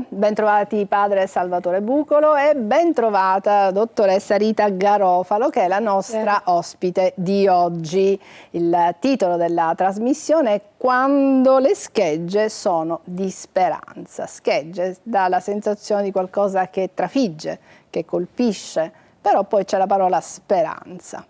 Bentrovati padre Salvatore Bucolo e bentrovata dottoressa Rita Garofalo, che è la nostra ospite di oggi. Il titolo della trasmissione è Quando le schegge sono di speranza. Schegge dà la sensazione di qualcosa che trafigge, che colpisce, però poi c'è la parola speranza.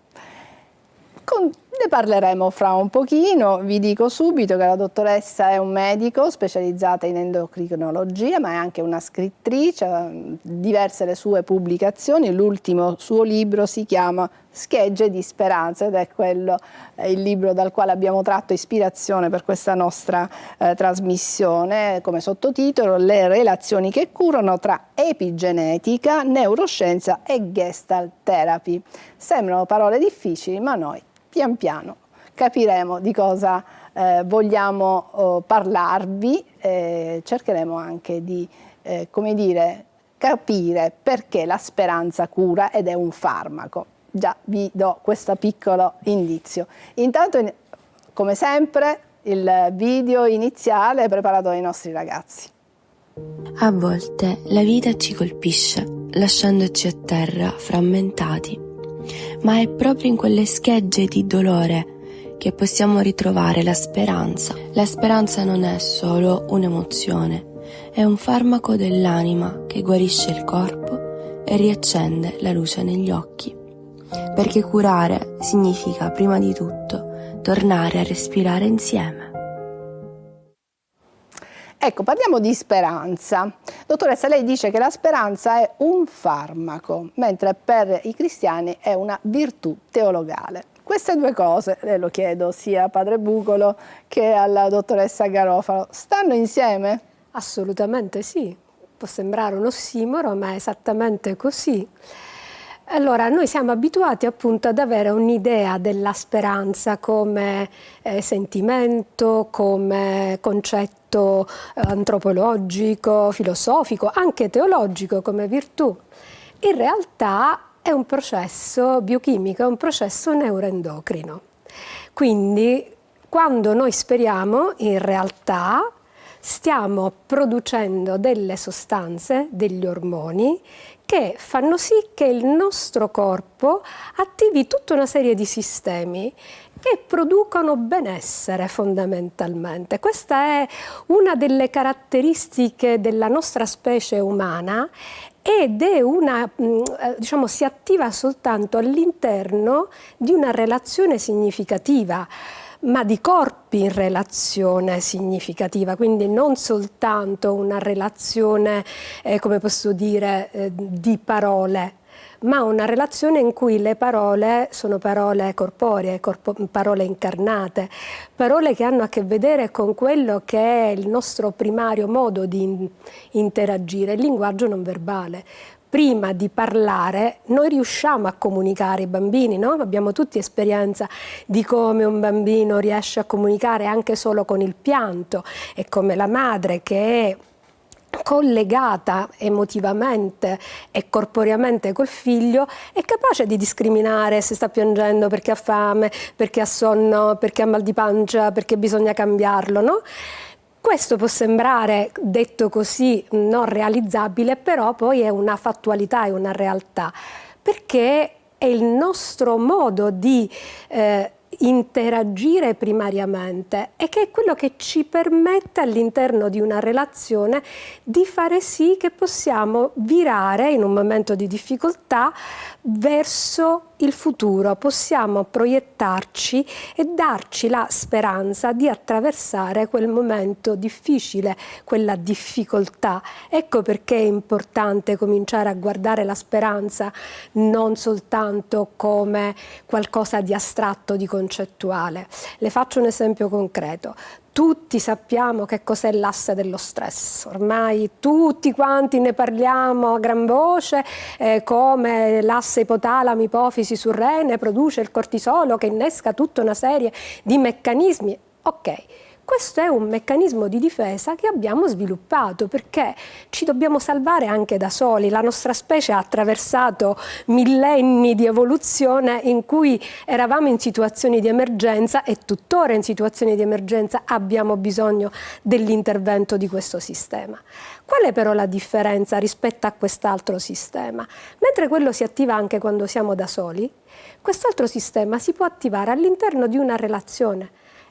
Ne parleremo fra un pochino. Vi dico subito che la dottoressa è un medico specializzata in endocrinologia, ma è anche una scrittrice, diverse le sue pubblicazioni. L'ultimo suo libro si chiama Schegge di speranza ed è il libro dal quale abbiamo tratto ispirazione per questa nostra trasmissione, come sottotitolo Le relazioni che curano tra epigenetica, neuroscienza e Gestalt Therapy. Sembrano parole difficili, ma noi pian piano capiremo di cosa vogliamo parlarvi, cercheremo anche di capire perché la speranza cura ed è un farmaco. Già vi do questo piccolo indizio. Intanto, come sempre, il video iniziale preparato dai nostri ragazzi. A volte la vita ci colpisce, lasciandoci a terra frammentati. Ma è proprio in quelle schegge di dolore che possiamo ritrovare la speranza. La speranza non è solo un'emozione, è un farmaco dell'anima che guarisce il corpo e riaccende la luce negli occhi. Perché curare significa prima di tutto tornare a respirare insieme. Ecco, parliamo di speranza. Dottoressa, lei dice che la speranza è un farmaco, mentre per i cristiani è una virtù teologale. Queste due cose, le lo chiedo sia a padre Bucolo che alla dottoressa Garofalo, stanno insieme? Assolutamente sì. Può sembrare un ossimoro, ma è esattamente così. Allora, noi siamo abituati appunto ad avere un'idea della speranza come sentimento, come concetto antropologico, filosofico, anche teologico come virtù. In realtà è un processo biochimico, è un processo neuroendocrino. Quindi quando noi speriamo, in realtà stiamo producendo delle sostanze, degli ormoni, che fanno sì che il nostro corpo attivi tutta una serie di sistemi che producono benessere fondamentalmente. Questa è una delle caratteristiche della nostra specie umana ed è si attiva soltanto all'interno di una relazione significativa, ma di corpi in relazione significativa, quindi non soltanto una relazione, di parole, ma una relazione in cui le parole sono parole corporee, parole incarnate, parole che hanno a che vedere con quello che è il nostro primario modo di interagire, il linguaggio non verbale. Prima di parlare noi riusciamo a comunicare, i bambini, no? Abbiamo tutti esperienza di come un bambino riesce a comunicare anche solo con il pianto e come la madre che è collegata emotivamente e corporeamente col figlio è capace di discriminare se sta piangendo perché ha fame, perché ha sonno, perché ha mal di pancia, perché bisogna cambiarlo, no? Questo può sembrare, detto così, non realizzabile, però poi è una fattualità, è una realtà, perché è il nostro modo di interagire primariamente e che è quello che ci permette all'interno di una relazione di fare sì che possiamo virare in un momento di difficoltà verso il futuro, possiamo proiettarci e darci la speranza di attraversare quel momento difficile, quella difficoltà. Ecco perché è importante cominciare a guardare la speranza non soltanto come qualcosa di astratto, di concettuale. Le faccio un esempio concreto. Tutti sappiamo che cos'è l'asse dello stress, ormai tutti quanti ne parliamo a gran voce, come l'asse ipotalamo, ipofisi, surrene produce il cortisolo che innesca tutta una serie di meccanismi. Ok, questo è un meccanismo di difesa che abbiamo sviluppato perché ci dobbiamo salvare anche da soli. La nostra specie ha attraversato millenni di evoluzione in cui eravamo in situazioni di emergenza e tuttora in situazioni di emergenza abbiamo bisogno dell'intervento di questo sistema. Qual è però la differenza rispetto a quest'altro sistema? Mentre quello si attiva anche quando siamo da soli, quest'altro sistema si può attivare all'interno di una relazione.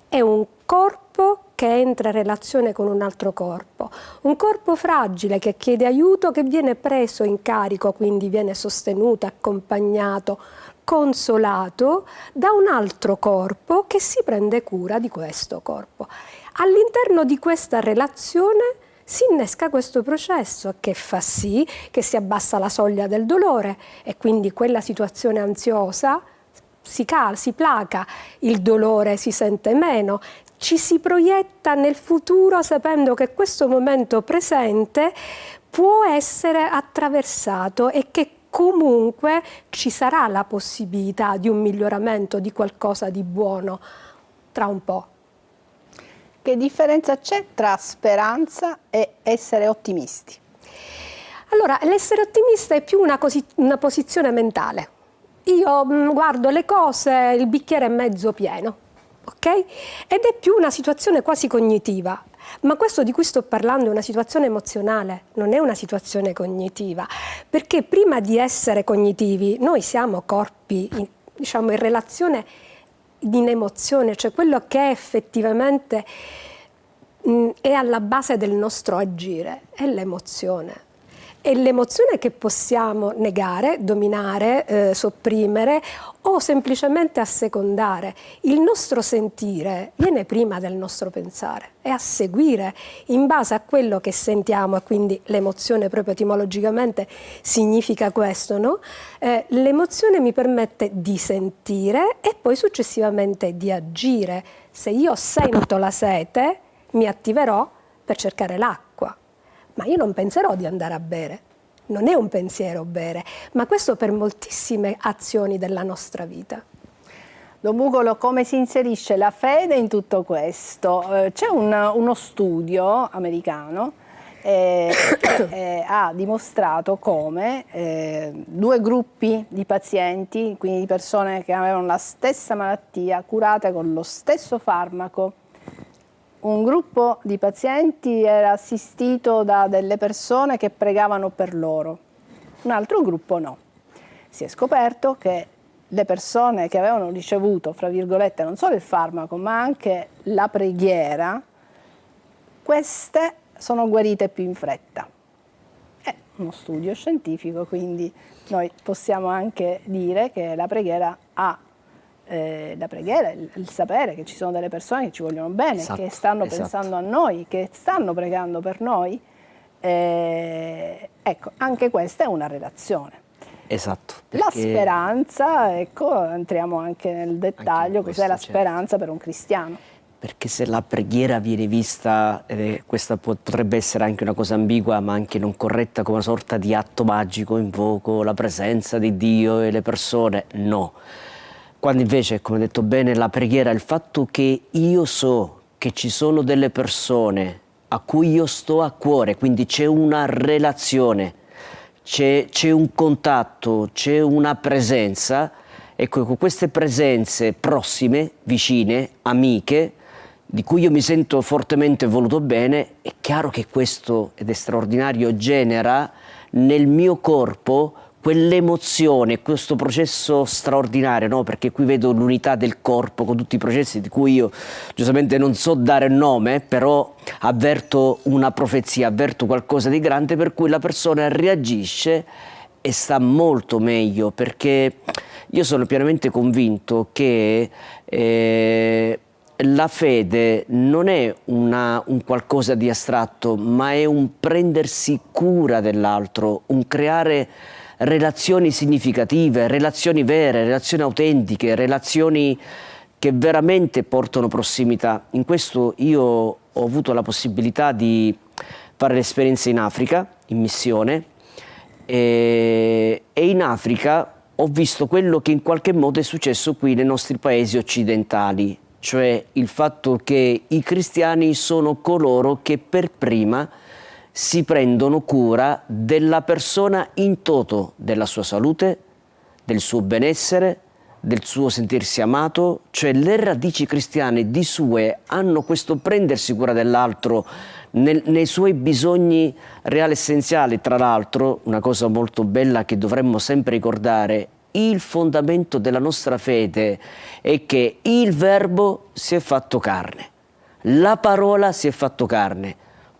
È un corpo che entra in relazione con un altro corpo, un corpo fragile che chiede aiuto, che viene preso in carico, quindi viene sostenuto, accompagnato, consolato da un altro corpo che si prende cura di questo corpo. All'interno di questa relazione si innesca questo processo che fa sì che si abbassa la soglia del dolore e quindi quella situazione ansiosa si placa, il dolore si sente meno, ci si proietta nel futuro sapendo che questo momento presente può essere attraversato e che comunque ci sarà la possibilità di un miglioramento, di qualcosa di buono tra un po'. Che differenza c'è tra speranza e essere ottimisti? Allora, l'essere ottimista è più una posizione mentale. Io guardo le cose, il bicchiere è mezzo pieno, ok? Ed è più una situazione quasi cognitiva. Ma questo di cui sto parlando è una situazione emozionale, non è una situazione cognitiva, perché prima di essere cognitivi noi siamo corpi, diciamo, in relazione in emozione, cioè quello che effettivamente è alla base del nostro agire, è l'emozione. È l'emozione che possiamo negare, dominare, sopprimere o semplicemente assecondare. Il nostro sentire viene prima del nostro pensare, è a seguire in base a quello che sentiamo e quindi l'emozione proprio etimologicamente significa questo, no? L'emozione mi permette di sentire e poi successivamente di agire. Se io sento la sete mi attiverò per cercare l'acqua. Ma io non penserò di andare a bere, non è un pensiero bere, ma questo per moltissime azioni della nostra vita. Don Bucolo, come si inserisce la fede in tutto questo? C'è uno studio americano che ha dimostrato come due gruppi di pazienti, quindi di persone che avevano la stessa malattia, curate con lo stesso farmaco, un gruppo di pazienti era assistito da delle persone che pregavano per loro, un altro gruppo no. Si è scoperto che le persone che avevano ricevuto, fra virgolette, non solo il farmaco, ma anche la preghiera, queste sono guarite più in fretta. È uno studio scientifico, quindi noi possiamo anche dire che la preghiera il sapere che ci sono delle persone che ci vogliono bene, esatto, che stanno pensando a noi, che stanno pregando per noi, ecco, anche questa è una relazione. Esatto. La speranza, ecco, entriamo anche nel dettaglio, cos'è la speranza per un cristiano? Perché se la preghiera viene vista, questa potrebbe essere anche una cosa ambigua, ma anche non corretta, come una sorta di atto magico, invoco la presenza di Dio e le persone, no. Quando invece, come detto bene, la preghiera è il fatto che io so che ci sono delle persone a cui io sto a cuore, quindi c'è una relazione, c'è un contatto, c'è una presenza. Ecco, con queste presenze prossime, vicine, amiche, di cui io mi sento fortemente voluto bene, è chiaro che questo, ed è straordinario, genera nel mio corpo quell'emozione, questo processo straordinario, no? Perché qui vedo l'unità del corpo con tutti i processi di cui io giustamente non so dare il nome, però avverto una profezia, avverto qualcosa di grande per cui la persona reagisce e sta molto meglio, perché io sono pienamente convinto che la fede non è un qualcosa di astratto, ma è un prendersi cura dell'altro, un creare relazioni significative, relazioni vere, relazioni autentiche, relazioni che veramente portano prossimità. In questo io ho avuto la possibilità di fare l'esperienza in Africa, in missione, e in Africa ho visto quello che in qualche modo è successo qui nei nostri paesi occidentali. cioè il fatto che i cristiani sono coloro che per prima si prendono cura della persona in toto, della sua salute, del suo benessere, del suo sentirsi amato, cioè le radici cristiane di sue hanno questo prendersi cura dell'altro nei suoi bisogni reali essenziali. Tra l'altro, una cosa molto bella che dovremmo sempre ricordare, il fondamento della nostra fede è che il Verbo si è fatto carne, la parola si è fatto carne.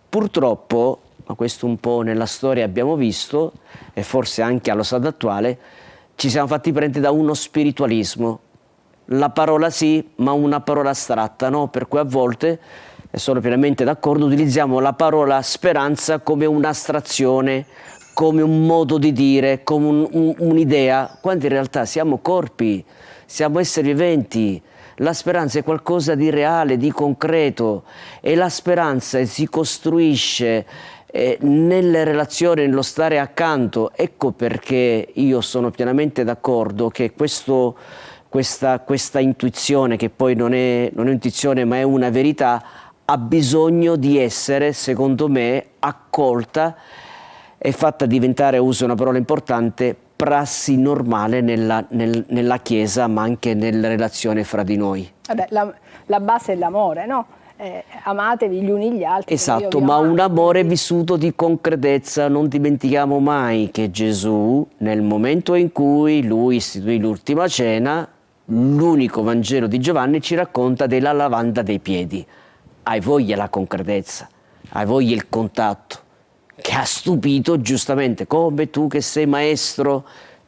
Purtroppo, ma questo un po' nella storia abbiamo visto, e forse anche allo stato attuale, ci siamo fatti prendere da uno spiritualismo. La parola sì, ma una parola astratta, no? Per cui a volte, e sono pienamente d'accordo, utilizziamo la parola speranza come un'astrazione, come un modo di dire, come un'idea, quando in realtà siamo corpi, siamo esseri viventi. La speranza è qualcosa di reale, di concreto, e la speranza si costruisce nelle relazioni, nello stare accanto. Ecco perché io sono pienamente d'accordo che questa intuizione, che poi non è intuizione ma è una verità, ha bisogno di essere, secondo me, accolta e fatta diventare, uso una parola importante, prassi normale nella Chiesa, ma anche nella relazione fra di noi. Vabbè, la base è l'amore, no? Amatevi gli uni gli altri. Esatto, ma un amore vissuto di concretezza. Non dimentichiamo mai che Gesù, nel momento in cui lui istituì l'ultima cena, l'unico Vangelo di Giovanni ci racconta della lavanda dei piedi. Hai voglia la concretezza, hai voglia il contatto, che ha stupito giustamente, come tu che sei maestro,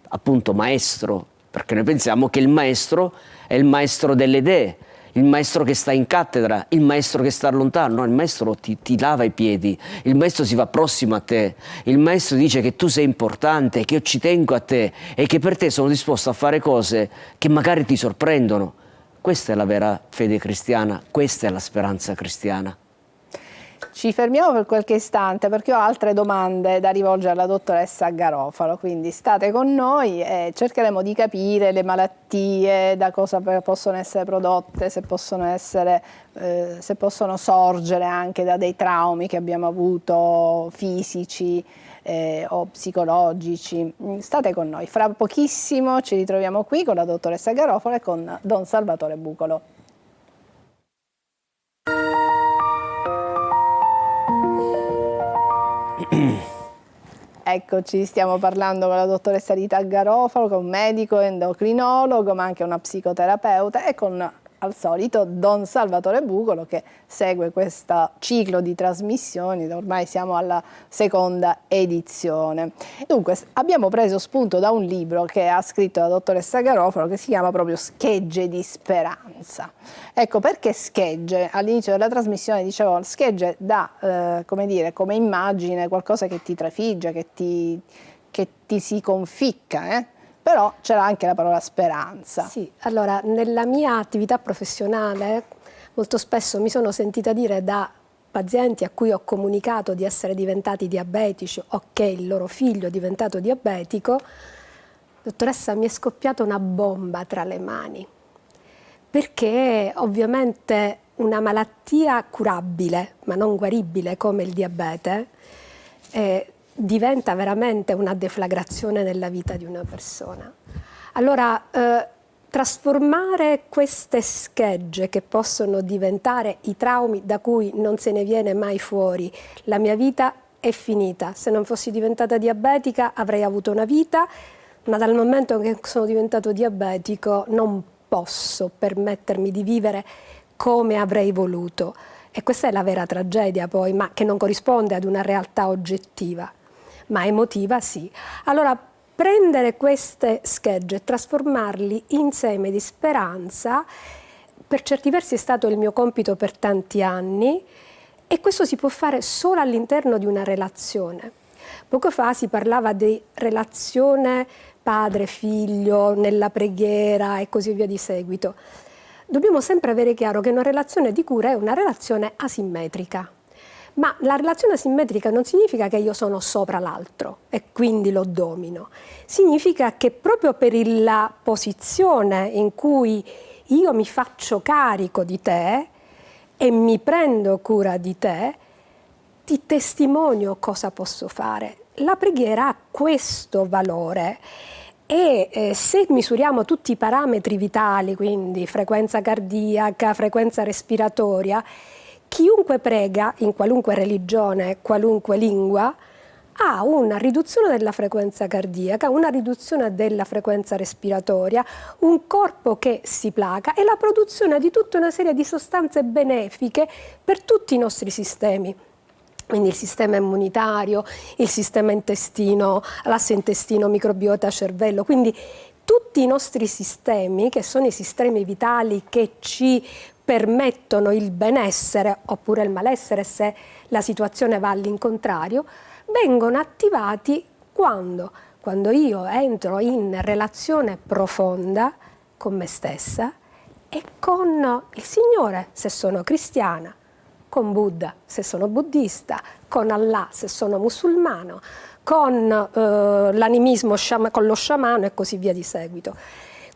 appunto maestro, perché noi pensiamo che il maestro è il maestro delle idee, il maestro che sta in cattedra, il maestro che sta lontano. No, il maestro ti lava i piedi, il maestro si va prossimo a te, il maestro dice che tu sei importante, che io ci tengo a te e che per te sono disposto a fare cose che magari ti sorprendono. Questa è la vera fede cristiana, questa è la speranza cristiana. Ci fermiamo per qualche istante perché ho altre domande da rivolgere alla dottoressa Garofalo, quindi state con noi e cercheremo di capire le malattie, da cosa possono essere prodotte, se possono sorgere anche da dei traumi che abbiamo avuto fisici o psicologici. State con noi, fra pochissimo ci ritroviamo qui con la dottoressa Garofalo e con Don Salvatore Bucolo. Eccoci, stiamo parlando con la dottoressa Rita Garofalo, che è un medico endocrinologo ma anche una psicoterapeuta, e con al solito Don Salvatore Bucolo che segue questo ciclo di trasmissioni, ormai siamo alla seconda edizione. Dunque abbiamo preso spunto da un libro che ha scritto la dottoressa Garofalo che si chiama proprio Schegge di speranza. Ecco, perché schegge? All'inizio della trasmissione dicevo, schegge dà come dire, come immagine qualcosa che ti trafigge, che ti si conficca, però c'era anche la parola speranza. Sì, allora nella mia attività professionale molto spesso mi sono sentita dire da pazienti a cui ho comunicato di essere diventati diabetici o che il loro figlio è diventato diabetico: dottoressa, mi è scoppiata una bomba tra le mani, perché ovviamente una malattia curabile ma non guaribile come il diabete diventa veramente una deflagrazione nella vita di una persona. Allora, trasformare queste schegge che possono diventare i traumi da cui non se ne viene mai fuori. La mia vita è finita, se non fossi diventata diabetica avrei avuto una vita, ma dal momento che sono diventato diabetico non posso permettermi di vivere come avrei voluto. E questa è la vera tragedia poi, ma che non corrisponde ad una realtà oggettiva, ma emotiva sì. Allora, prendere queste schegge e trasformarli in seme di speranza, per certi versi è stato il mio compito per tanti anni, e questo si può fare solo all'interno di una relazione. Poco fa si parlava di relazione padre-figlio, nella preghiera e così via di seguito. Dobbiamo sempre avere chiaro che una relazione di cura è una relazione asimmetrica. Ma la relazione asimmetrica non significa che io sono sopra l'altro e quindi lo domino. Significa che proprio per la posizione in cui io mi faccio carico di te e mi prendo cura di te, ti testimonio cosa posso fare. La preghiera ha questo valore e se misuriamo tutti i parametri vitali, quindi frequenza cardiaca, frequenza respiratoria, chiunque prega in qualunque religione, qualunque lingua, ha una riduzione della frequenza cardiaca, una riduzione della frequenza respiratoria, un corpo che si placa e la produzione di tutta una serie di sostanze benefiche per tutti i nostri sistemi. Quindi il sistema immunitario, il sistema intestino, l'asse intestino, microbiota, cervello, quindi tutti i nostri sistemi, che sono i sistemi vitali che ci permettono il benessere oppure il malessere se la situazione va all'incontrario, vengono attivati quando io entro in relazione profonda con me stessa e con il Signore, se sono cristiana, con Buddha, se sono buddista, con Allah, se sono musulmano, con l'animismo, con lo sciamano e così via di seguito.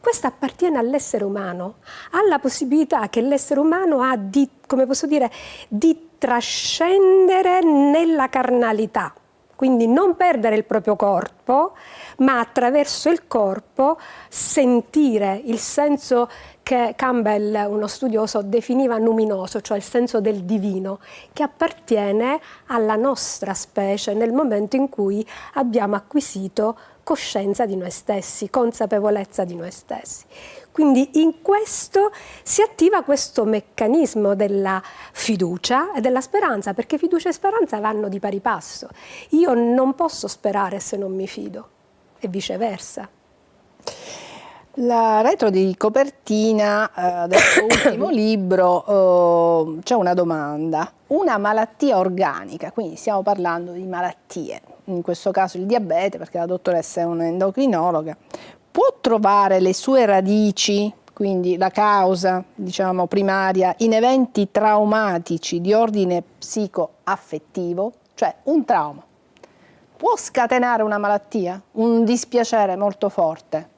Questo appartiene all'essere umano, ha la possibilità che l'essere umano ha di, come posso dire, di trascendere nella carnalità, quindi non perdere il proprio corpo, ma attraverso il corpo sentire il senso che Campbell, uno studioso, definiva luminoso, cioè il senso del divino, che appartiene alla nostra specie nel momento in cui abbiamo acquisito coscienza di noi stessi, consapevolezza di noi stessi. Quindi in questo si attiva questo meccanismo della fiducia e della speranza, perché fiducia e speranza vanno di pari passo. Io non posso sperare se non mi fido, e viceversa. La retro di copertina del suo ultimo libro c'è una domanda. Una malattia organica, quindi stiamo parlando di malattie, in questo caso il diabete, perché la dottoressa è un'endocrinologa, può trovare le sue radici, quindi la causa, diciamo, primaria, in eventi traumatici di ordine psicoaffettivo, cioè un trauma può scatenare una malattia, un dispiacere molto forte?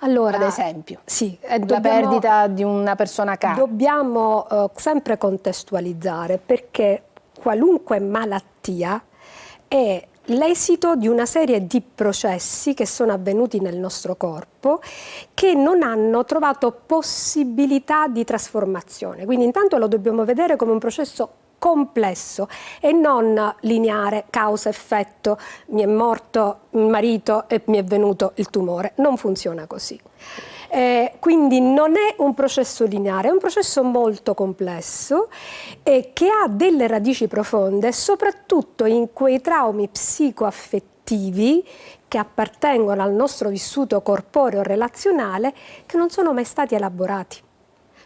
Allora, ad esempio, sì, la perdita di una persona cara. Dobbiamo sempre contestualizzare, perché qualunque malattia è l'esito di una serie di processi che sono avvenuti nel nostro corpo che non hanno trovato possibilità di trasformazione. Quindi intanto lo dobbiamo vedere come un processo complesso e non lineare, causa-effetto, mi è morto il marito e mi è venuto il tumore. Non funziona così. Quindi non è un processo lineare, è un processo molto complesso e che ha delle radici profonde, soprattutto in quei traumi psicoaffettivi che appartengono al nostro vissuto corporeo relazionale che non sono mai stati elaborati.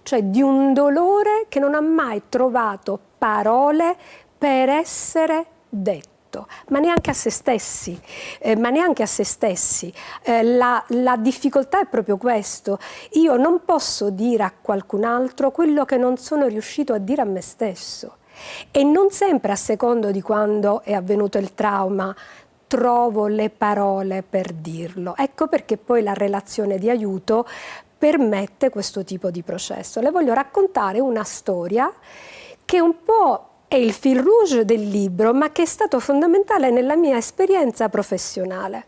Cioè di un dolore che non ha mai trovato parole per essere detto, ma neanche a se stessi, La difficoltà è proprio questo. Io non posso dire a qualcun altro quello che non sono riuscito a dire a me stesso. E non sempre a secondo di quando è avvenuto il trauma trovo le parole per dirlo. Ecco perché poi la relazione di aiuto permette questo tipo di processo. Le voglio raccontare una storia che un po' è il fil rouge del libro, ma che è stato fondamentale nella mia esperienza professionale.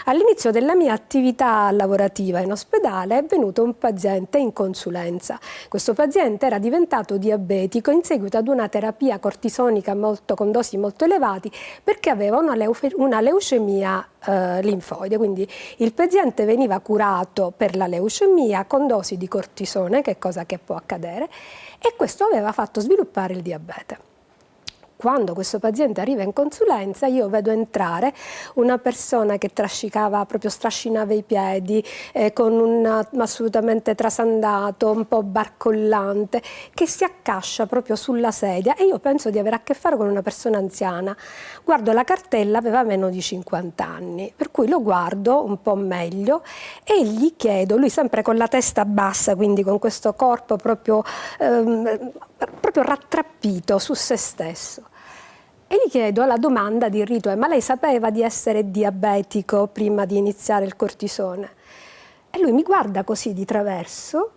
All'inizio della mia attività lavorativa in ospedale è venuto un paziente in consulenza. Questo paziente era diventato diabetico in seguito ad una terapia cortisonica con dosi molto elevati perché aveva una leucemia linfoide, quindi il paziente veniva curato per la leucemia con dosi di cortisone, che è cosa che può accadere, e questo aveva fatto sviluppare il diabete. Quando questo paziente arriva in consulenza io vedo entrare una persona che strascinava i piedi, con un assolutamente trasandato, un po' barcollante, che si accascia proprio sulla sedia e io penso di avere a che fare con una persona anziana. Guardo la cartella, aveva meno di 50 anni, per cui lo guardo un po' meglio e gli chiedo, lui sempre con la testa bassa, quindi con questo corpo proprio rattrappito su se stesso. E gli chiedo la domanda di rito: ma lei sapeva di essere diabetico prima di iniziare il cortisone? E lui mi guarda così di traverso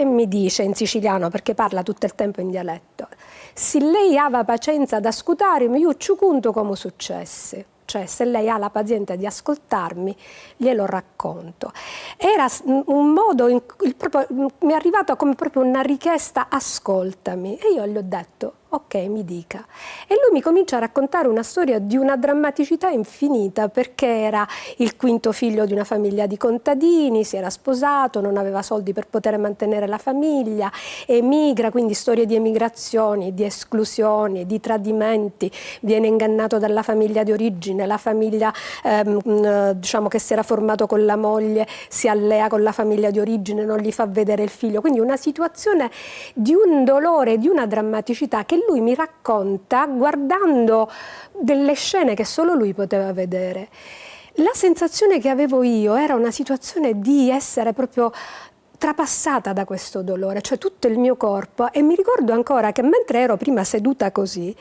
e mi dice in siciliano, perché parla tutto il tempo in dialetto: se lei aveva pazienza ad ascoltarmi, io ci conto come successe. Cioè, se lei ha la pazienza di ascoltarmi, glielo racconto. Era un modo, mi è arrivata come proprio una richiesta: ascoltami. E io gli ho detto: ok, mi dica. E lui mi comincia a raccontare una storia di una drammaticità infinita, perché era il quinto figlio di una famiglia di contadini, si era sposato, non aveva soldi per poter mantenere la famiglia, emigra, quindi storie di emigrazioni, di esclusioni, di tradimenti, viene ingannato dalla famiglia di origine, la famiglia diciamo che si era formato con la moglie si allea con la famiglia di origine, non gli fa vedere il figlio, quindi una situazione di un dolore, di una drammaticità che lui mi racconta guardando delle scene che solo lui poteva vedere. La sensazione che avevo io era una situazione di essere proprio trapassata da questo dolore, cioè tutto il mio corpo, e mi ricordo ancora che mentre ero prima seduta così,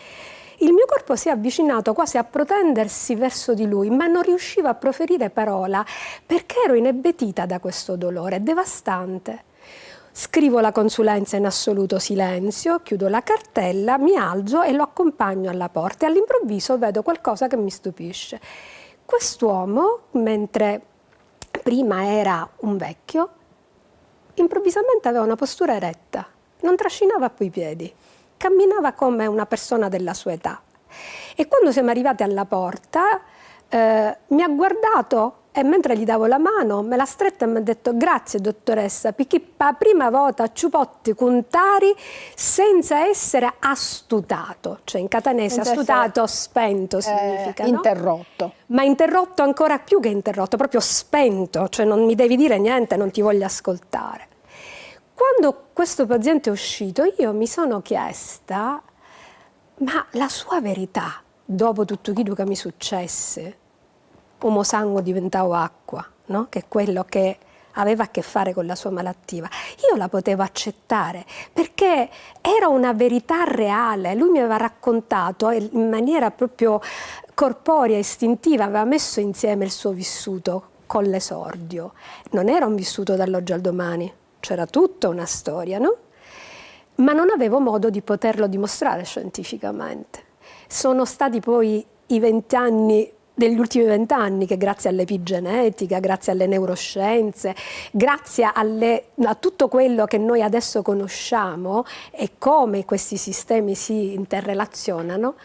il mio corpo si è avvicinato quasi a protendersi verso di lui, ma non riuscivo a proferire parola perché ero inebetita da questo dolore devastante. Scrivo la consulenza in assoluto silenzio, chiudo la cartella, mi alzo e lo accompagno alla porta e all'improvviso vedo qualcosa che mi stupisce. Quest'uomo, mentre prima era un vecchio, improvvisamente aveva una postura eretta, non trascinava più i piedi, camminava come una persona della sua età. E quando siamo arrivati alla porta mi ha guardato e mentre gli davo la mano me l'ha stretta e mi ha detto: grazie dottoressa, perché per la prima volta ci potti contare senza essere astutato, cioè in catanese Senza astutato, spento significa, no? Interrotto. Ma interrotto ancora più che interrotto, proprio spento, cioè non mi devi dire niente, non ti voglio ascoltare. Quando questo paziente è uscito io mi sono chiesta: ma la sua verità, dopo tutto quello che mi successe, uomo sangue diventavo acqua, no? Che è quello che aveva a che fare con la sua malattia, io la potevo accettare perché era una verità reale. Lui mi aveva raccontato in maniera proprio corporea, istintiva, aveva messo insieme il suo vissuto con l'esordio. Non era un vissuto dall'oggi al domani, c'era tutta una storia, no? Ma non avevo modo di poterlo dimostrare scientificamente. Sono stati poi i 20 anni, degli ultimi 20 anni, che grazie all'epigenetica, grazie alle neuroscienze, grazie a tutto quello che noi adesso conosciamo e come questi sistemi si interrelazionano,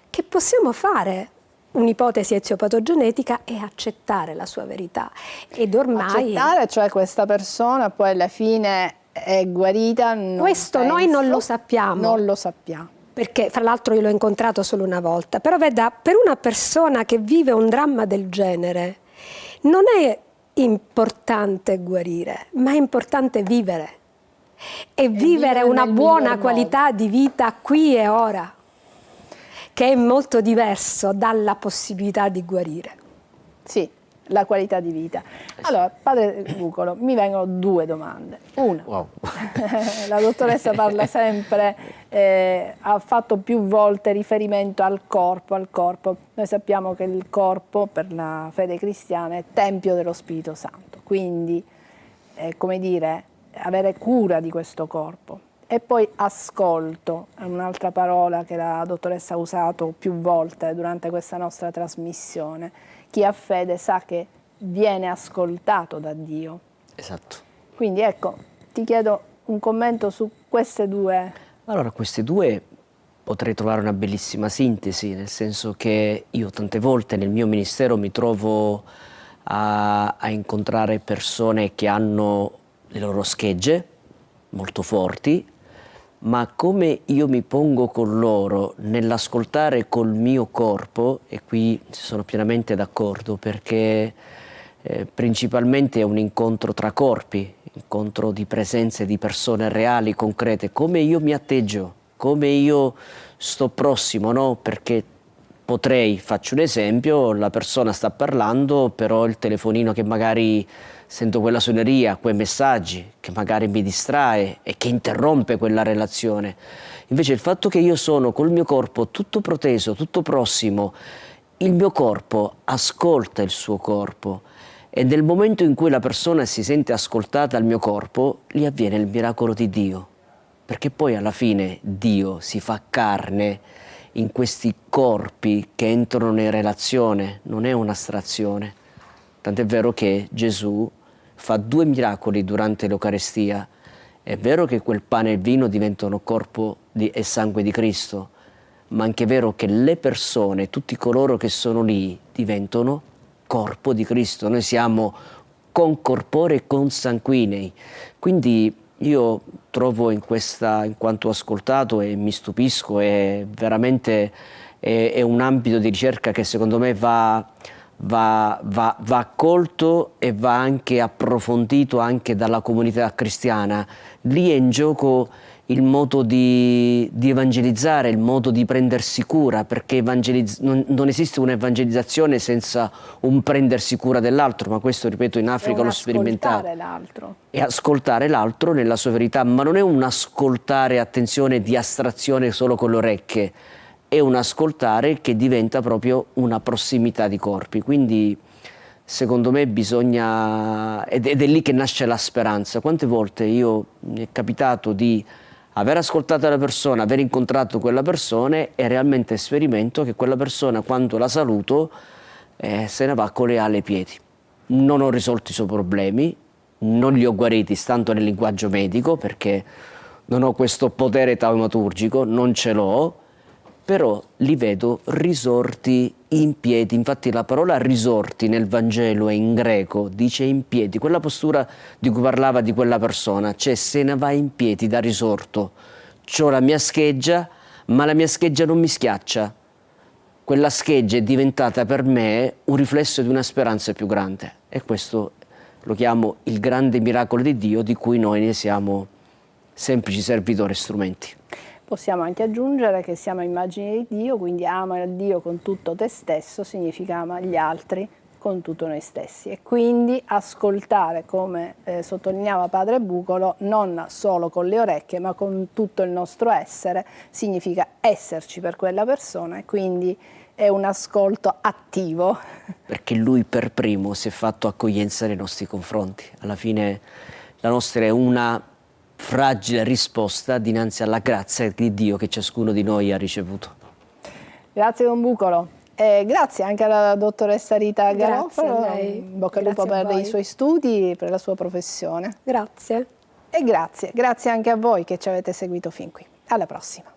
che possiamo fare un'ipotesi eziopatogenetica e accettare la sua verità. Ed ormai accettare, cioè questa persona poi alla fine è guarita? Questo noi non lo sappiamo. Non lo sappiamo. Perché fra l'altro io l'ho incontrato solo una volta, però veda, per una persona che vive un dramma del genere non è importante guarire, ma è importante vivere e vivere una buona qualità di vita qui e ora, che è molto diverso dalla possibilità di guarire. Sì, la qualità di vita. Allora, padre Bucolo, mi vengono due domande. Una, Wow. la dottoressa parla sempre, ha fatto più volte riferimento al corpo, al corpo. Noi sappiamo che il corpo, per la fede cristiana, è tempio dello Spirito Santo, quindi, come dire, avere cura di questo corpo. E poi ascolto, è un'altra parola che la dottoressa ha usato più volte durante questa nostra trasmissione. Chi ha fede sa che viene ascoltato da Dio. Esatto. Quindi ecco, ti chiedo un commento su queste due. Allora, queste due potrei trovare una bellissima sintesi, nel senso che io tante volte nel mio ministero mi trovo a incontrare persone che hanno le loro schegge molto forti, ma come io mi pongo con loro nell'ascoltare col mio corpo, e qui sono pienamente d'accordo, perché principalmente è un incontro tra corpi, incontro di presenze di persone reali, concrete, come io mi atteggio, come io sto prossimo, no? Perché potrei, faccio un esempio, la persona sta parlando, però il telefonino che magari sento quella suoneria, quei messaggi che magari mi distrae e che interrompe quella relazione. Invece il fatto che io sono col mio corpo tutto proteso, tutto prossimo, il mio corpo ascolta il suo corpo E nel momento in cui la persona si sente ascoltata al mio corpo, lì avviene il miracolo di Dio. Perché poi alla fine Dio si fa carne in questi corpi che entrano in relazione, non è un'astrazione. Tant'è vero che Gesù fa 2 miracoli durante l'Eucarestia. È vero che quel pane e il vino diventano corpo e sangue di Cristo, ma anche è vero che le persone, tutti coloro che sono lì, diventano corpo di Cristo. Noi siamo concorporei e consanguinei. Quindi io trovo in quanto ho ascoltato, e mi stupisco, è veramente è un ambito di ricerca che secondo me va accolto e va anche approfondito anche dalla comunità cristiana. Lì è in gioco il modo di evangelizzare, il modo di prendersi cura, perché non esiste un'evangelizzazione senza un prendersi cura dell'altro, ma questo, ripeto, in Africa l'ho sperimentato. E ascoltare l'altro nella sua verità, ma non è un ascoltare, attenzione, di astrazione solo con le orecchie, è un ascoltare che diventa proprio una prossimità di corpi. Quindi secondo me bisogna, ed è lì che nasce la speranza. Quante volte mi è capitato di aver ascoltato la persona, aver incontrato quella persona e realmente sperimento che quella persona, quando la saluto, se ne va con le ali ai piedi. Non ho risolto i suoi problemi, non li ho guariti stando nel linguaggio medico, perché non ho questo potere taumaturgico, non ce l'ho, però li vedo risorti in piedi. Infatti la parola risorti nel Vangelo e in greco dice in piedi, quella postura di cui parlava di quella persona, cioè se ne va in piedi da risorto. C'ho la mia scheggia, ma la mia scheggia non mi schiaccia. Quella scheggia è diventata per me un riflesso di una speranza più grande, e questo lo chiamo il grande miracolo di Dio, di cui noi ne siamo semplici servitori e strumenti. Possiamo anche aggiungere che siamo immagini di Dio, quindi ama Dio con tutto te stesso significa ama gli altri con tutto noi stessi, e quindi ascoltare, come sottolineava padre Bucolo, non solo con le orecchie ma con tutto il nostro essere, significa esserci per quella persona, e quindi è un ascolto attivo. Perché lui per primo si è fatto accoglienza nei nostri confronti. Alla fine la nostra è una fragile risposta dinanzi alla grazia di Dio che ciascuno di noi ha ricevuto. Grazie Don Bucolo, e grazie anche alla dottoressa Rita Garofalo. Grazie a lei. In bocca al lupo per i suoi studi, per la sua professione. Grazie. E grazie anche a voi che ci avete seguito fin qui. Alla prossima.